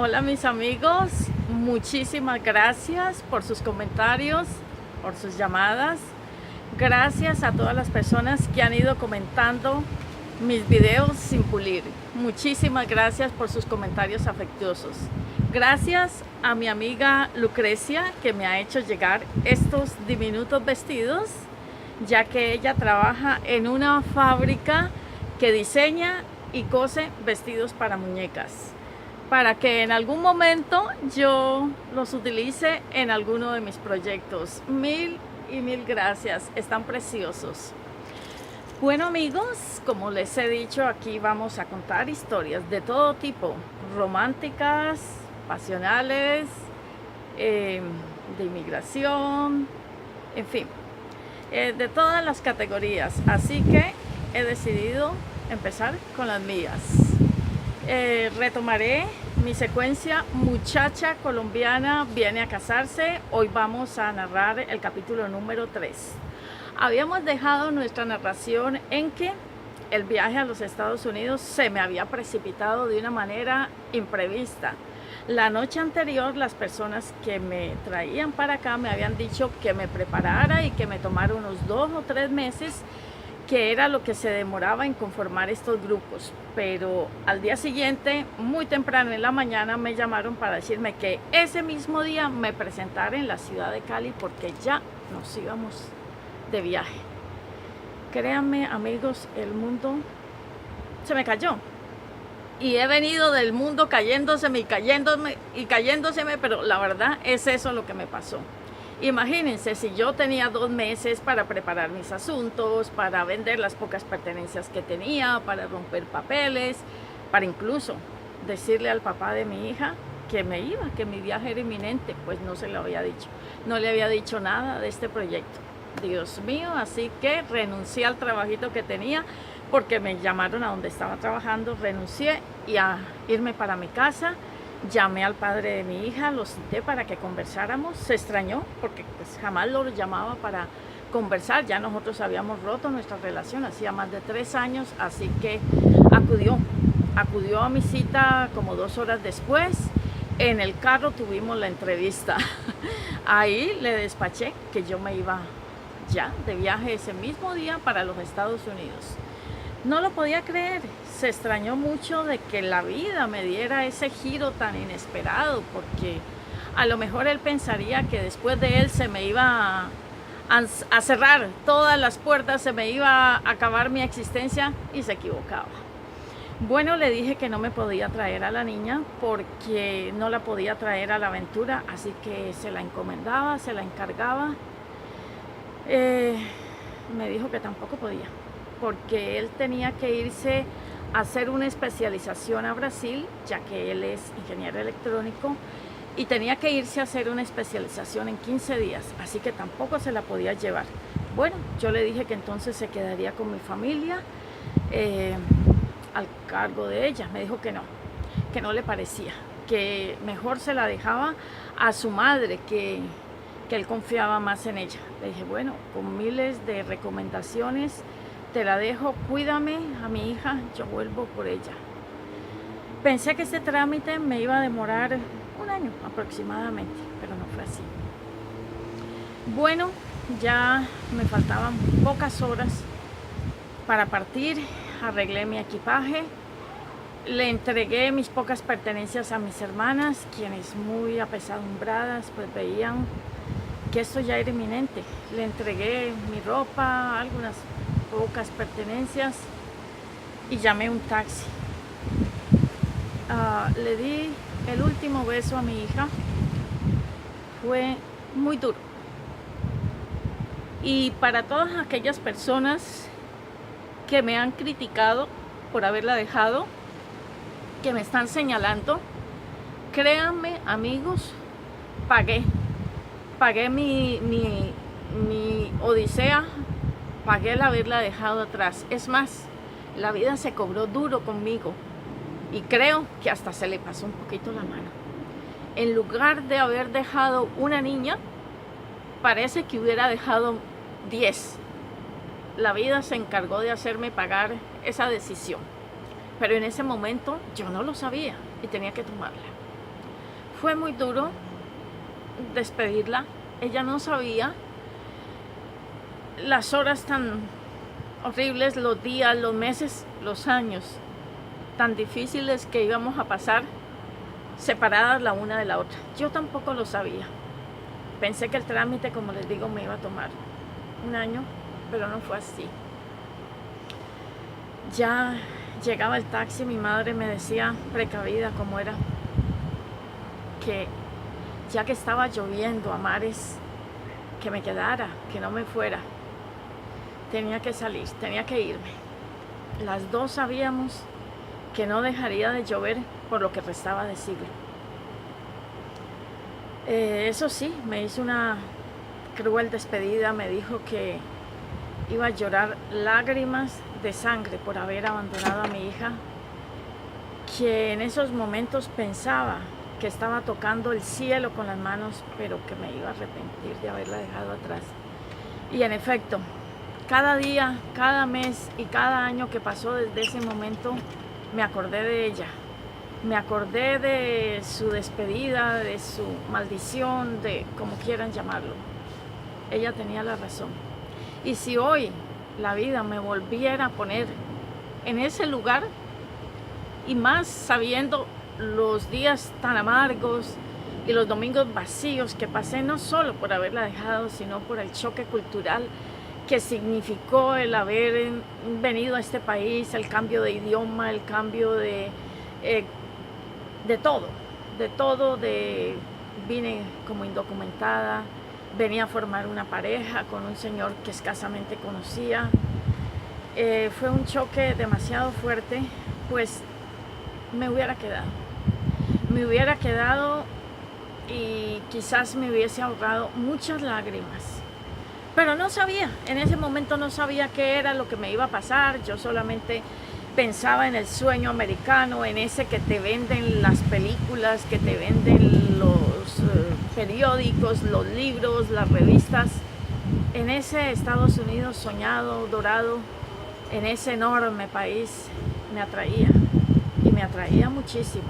Hola mis amigos, muchísimas gracias por sus comentarios, por sus llamadas. Gracias a todas las personas que han ido comentando mis videos sin pulir. Muchísimas gracias por sus comentarios afectuosos. Gracias a mi amiga Lucrecia que me ha hecho llegar estos diminutos vestidos, ya que ella trabaja en una fábrica que diseña y cose vestidos para muñecas, para que en algún momento yo los utilice en alguno de mis proyectos. Mil y mil gracias, están preciosos. Bueno amigos, como les he dicho, aquí vamos a contar historias de todo tipo, románticas, pasionales, de inmigración, en fin, de todas las categorías. Así que he decidido empezar con las mías. Retomaré mi secuencia Muchacha colombiana viene a casarse. Hoy vamos a narrar el capítulo número 3. Habíamos dejado nuestra narración en que el viaje a los Estados Unidos se me había precipitado de una manera imprevista. La noche anterior las personas que me traían para acá me habían dicho que me preparara y que me tomara unos 2 o 3 meses, que era lo que se demoraba en conformar estos grupos. Pero al día siguiente, muy temprano en la mañana, me llamaron para decirme que ese mismo día me presentara en la ciudad de Cali porque ya nos íbamos de viaje. Créanme amigos, el mundo se me cayó. Y he venido del mundo cayéndoseme y cayéndoseme, pero la verdad es eso lo que me pasó. Imagínense, si yo tenía 2 meses para preparar mis asuntos, para vender las pocas pertenencias que tenía, para romper papeles, para incluso decirle al papá de mi hija que me iba, que mi viaje era inminente, pues no se lo había dicho. No le había dicho nada de este proyecto. Dios mío, así que renuncié al trabajito que tenía porque me llamaron a donde estaba trabajando, renuncié y a irme para mi casa. Llamé al padre de mi hija, lo cité para que conversáramos. Se extrañó porque pues jamás lo llamaba para conversar. Ya nosotros habíamos roto nuestra relación, hacía más de 3 años, así que acudió a mi cita como 2 horas después. En el carro tuvimos la entrevista. Ahí le despaché que yo me iba ya de viaje ese mismo día para los Estados Unidos. No lo podía creer, se extrañó mucho de que la vida me diera ese giro tan inesperado, porque a lo mejor él pensaría que después de él se me iba a cerrar todas las puertas, se me iba a acabar mi existencia, y se equivocaba. Bueno, le dije que no me podía traer a la niña porque no la podía traer a la aventura, así que se la encomendaba, se la encargaba. Me dijo que tampoco podía, porque él tenía que irse a hacer una especialización a Brasil, ya que él es ingeniero electrónico, y tenía que irse a hacer una especialización en 15 días, así que tampoco se la podía llevar. Bueno, yo le dije que entonces se quedaría con mi familia al cargo de ella. Me dijo que no le parecía, que mejor se la dejaba a su madre, que él confiaba más en ella. Le dije, bueno, con miles de recomendaciones te la dejo, cuídame a mi hija, yo vuelvo por ella. Pensé que este trámite me iba a demorar 1 año aproximadamente, pero no fue así. Bueno, ya me faltaban pocas horas para partir. Arreglé mi equipaje, le entregué mis pocas pertenencias a mis hermanas, quienes muy apesadumbradas pues veían que esto ya era inminente. Le entregué mi ropa, algunas pocas pertenencias, y llamé un taxi. Le di el último beso a mi hija. Fue muy duro. Y para todas aquellas personas que me han criticado por haberla dejado, que me están señalando, créanme amigos, pagué mi odisea, pagué el haberla dejado atrás. Es más, la vida se cobró duro conmigo y creo que hasta se le pasó un poquito la mano. En lugar de haber dejado una niña, parece que hubiera dejado 10. La vida se encargó de hacerme pagar esa decisión, pero en ese momento yo no lo sabía y tenía que tomarla. Fue muy duro despedirla. Ella no sabía las horas tan horribles, los días, los meses, los años tan difíciles que íbamos a pasar separadas la una de la otra. Yo tampoco lo sabía. Pensé que el trámite, como les digo, me iba a tomar un año, pero no fue así. Ya llegaba el taxi, mi madre me decía, precavida como era, que ya que estaba lloviendo a mares, que me quedara, que no me fuera. Tenía que salir, tenía que irme. Las dos sabíamos que no dejaría de llover por lo que restaba de siglo. Eso sí, me hizo una cruel despedida, me dijo que iba a llorar lágrimas de sangre por haber abandonado a mi hija, que en esos momentos pensaba que estaba tocando el cielo con las manos, pero que me iba a arrepentir de haberla dejado atrás. Y en efecto, cada día, cada mes y cada año que pasó desde ese momento, me acordé de ella. Me acordé de su despedida, de su maldición, de como quieran llamarlo. Ella tenía la razón. Y si hoy la vida me volviera a poner en ese lugar, y más sabiendo los días tan amargos y los domingos vacíos que pasé, no solo por haberla dejado, sino por el choque cultural que significó el haber venido a este país, el cambio de idioma, el cambio de todo, vine como indocumentada, venía a formar una pareja con un señor que escasamente conocía. Fue un choque demasiado fuerte, pues me hubiera quedado y quizás me hubiese ahorrado muchas lágrimas. Pero no sabía, en ese momento no sabía qué era lo que me iba a pasar. Yo solamente pensaba en el sueño americano, en ese que te venden las películas, que te venden los periódicos, los libros, las revistas, en ese Estados Unidos soñado, dorado, en ese enorme país. Me atraía, y me atraía muchísimo.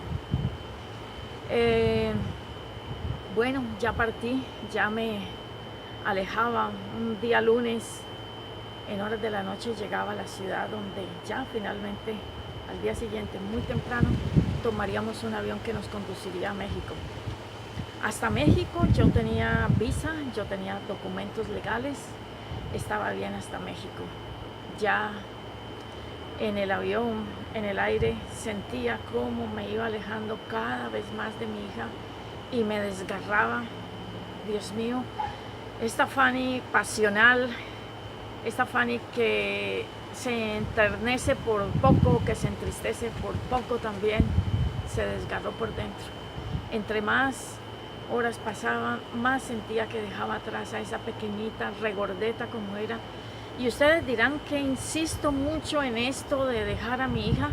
Bueno, ya partí, ya me alejaba. Un día lunes, en horas de la noche, llegaba a la ciudad, donde ya finalmente al día siguiente, muy temprano, tomaríamos un avión que nos conduciría a México. Hasta México yo tenía visa, yo tenía documentos legales, estaba bien hasta México. Ya en el avión, en el aire, sentía cómo me iba alejando cada vez más de mi hija y me desgarraba. Dios mío, esta Fanny pasional, esta Fanny que se enternece por poco, que se entristece por poco también, se desgarró por dentro. Entre más horas pasaban, más sentía que dejaba atrás a esa pequeñita, regordeta como era. Y ustedes dirán que insisto mucho en esto de dejar a mi hija,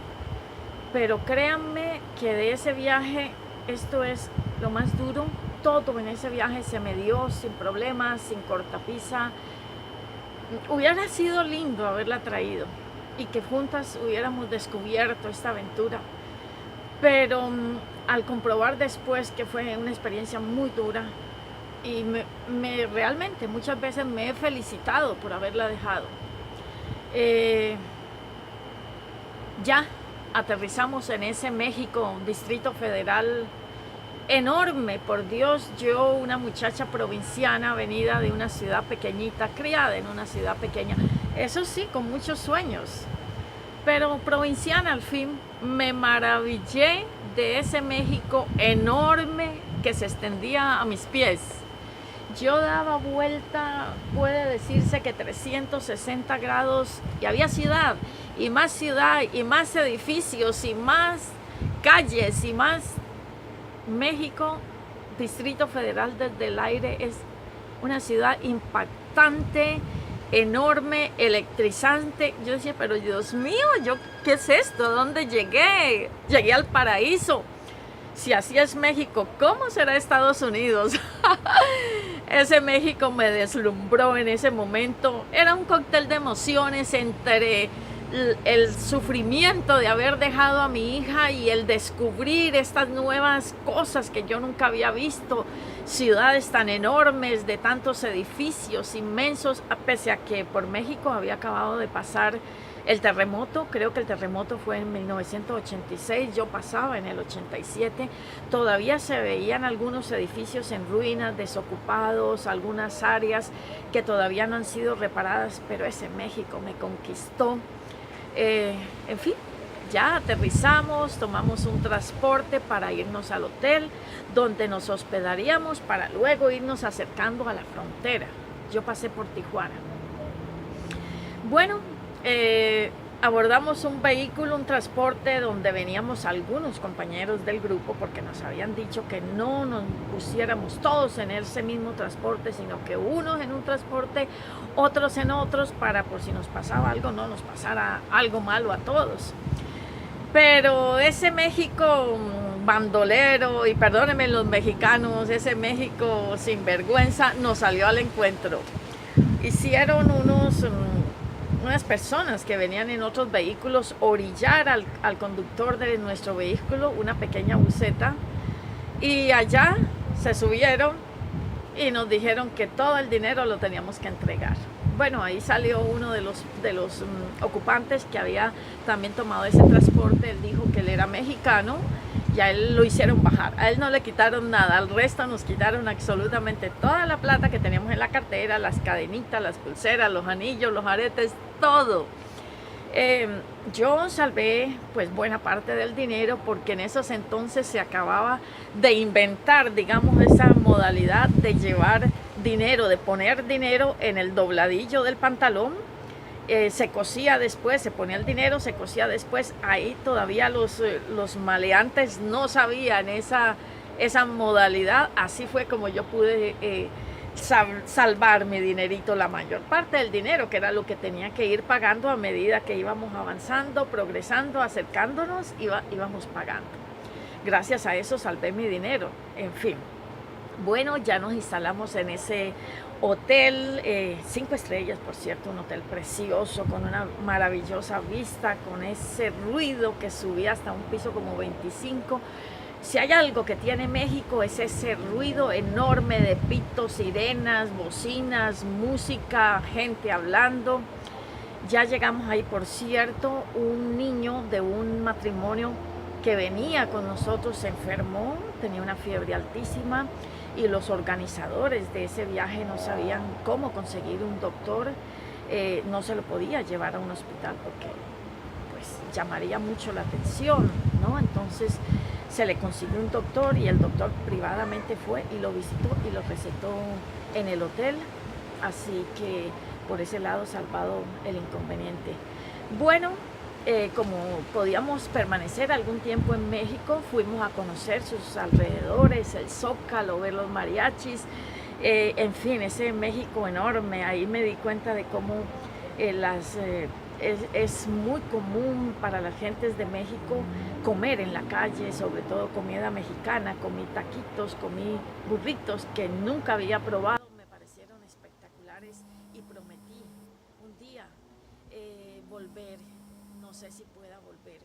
pero créanme que de ese viaje, esto es lo más duro. Todo en ese viaje se me dio sin problemas, sin cortapisa. Hubiera sido lindo haberla traído y que juntas hubiéramos descubierto esta aventura, pero al comprobar después que fue una experiencia muy dura, y realmente muchas veces me he felicitado por haberla dejado. Ya aterrizamos en ese México, Distrito Federal enorme, por Dios. Yo, una muchacha provinciana, venida de una ciudad pequeñita, criada en una ciudad pequeña, eso sí, con muchos sueños, pero provinciana al fin, me maravillé de ese México enorme que se extendía a mis pies. Yo daba vuelta, puede decirse que 360 grados, y había ciudad, y más edificios, y más calles, y más. México, Distrito Federal, desde el aire es una ciudad impactante, enorme, electrizante. Yo decía, pero Dios mío, ¿qué es esto? ¿Dónde llegué? Llegué al paraíso. Si así es México, ¿cómo será Estados Unidos? Ese México me deslumbró en ese momento. Era un cóctel de emociones entre el sufrimiento de haber dejado a mi hija y el descubrir estas nuevas cosas que yo nunca había visto, ciudades tan enormes, de tantos edificios inmensos, pese a que por México había acabado de pasar el terremoto. Creo que el terremoto fue en 1986, yo pasaba en el 87, todavía se veían algunos edificios en ruinas, desocupados, algunas áreas que todavía no han sido reparadas, pero ese México me conquistó. En fin, ya aterrizamos, tomamos un transporte para irnos al hotel donde nos hospedaríamos para luego irnos acercando a la frontera. Yo pasé por Tijuana. Bueno, abordamos un vehículo, un transporte donde veníamos algunos compañeros del grupo, porque nos habían dicho que no nos pusiéramos todos en ese mismo transporte, sino que unos en un transporte, otros en otros, para por si nos pasaba algo, no nos pasara algo malo a todos. Pero ese México bandolero, y perdónenme los mexicanos, ese México sinvergüenza, nos salió al encuentro. Hicieron unas personas que venían en otros vehículos orillar al conductor de nuestro vehículo, una pequeña buseta, y allá se subieron y nos dijeron que todo el dinero lo teníamos que entregar. Bueno, ahí salió uno de los ocupantes que había también tomado ese transporte. Él dijo que él era mexicano y a él lo hicieron bajar. A él no le quitaron nada, al resto nos quitaron absolutamente toda la plata que teníamos en la cartera, las cadenitas, las pulseras, los anillos, los aretes, todo. Yo salvé pues buena parte del dinero, porque en esos entonces se acababa de inventar, digamos, esa modalidad de llevar dinero, de poner dinero en el dobladillo del pantalón. Se cosía después, se ponía el dinero, se cosía después. Ahí todavía los maleantes no sabían esa modalidad. Así fue como yo pude salvar mi dinerito, la mayor parte del dinero, que era lo que tenía que ir pagando a medida que íbamos avanzando, progresando, acercándonos, íbamos pagando. Gracias a eso salvé mi dinero. En fin, bueno, ya nos instalamos en ese hotel, 5 estrellas, por cierto, un hotel precioso, con una maravillosa vista, con ese ruido que subía hasta un piso como 25. Si hay algo que tiene México, es ese ruido enorme de pitos, sirenas, bocinas, música, gente hablando. Ya llegamos ahí, por cierto, un niño de un matrimonio que venía con nosotros se enfermó, tenía una fiebre altísima, y los organizadores de ese viaje no sabían cómo conseguir un doctor. No se lo podía llevar a un hospital porque pues llamaría mucho la atención, ¿no? Entonces se le consiguió un doctor, y el doctor privadamente fue y lo visitó y lo recetó en el hotel. Así que por ese lado salvado el inconveniente. Bueno, como podíamos permanecer algún tiempo en México, fuimos a conocer sus alrededores, el Zócalo, ver los mariachis, en fin, ese México enorme. Ahí me di cuenta de cómo es muy común para las gentes de México comer en la calle, sobre todo comida mexicana. Comí taquitos, comí burritos que nunca había probado, me parecieron espectaculares, y prometí un día volver. No sé si pueda volver.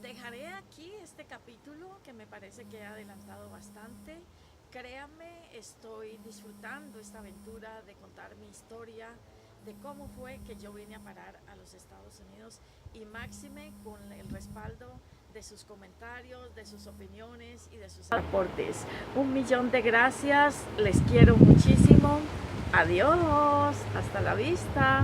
Dejaré aquí este capítulo, que me parece que he adelantado bastante. Créanme, estoy disfrutando esta aventura de contar mi historia, de cómo fue que yo vine a parar a los Estados Unidos, y máxime con el respaldo de sus comentarios, de sus opiniones y de sus aportes. 1.000.000 de gracias, les quiero muchísimo. Adiós, hasta la vista.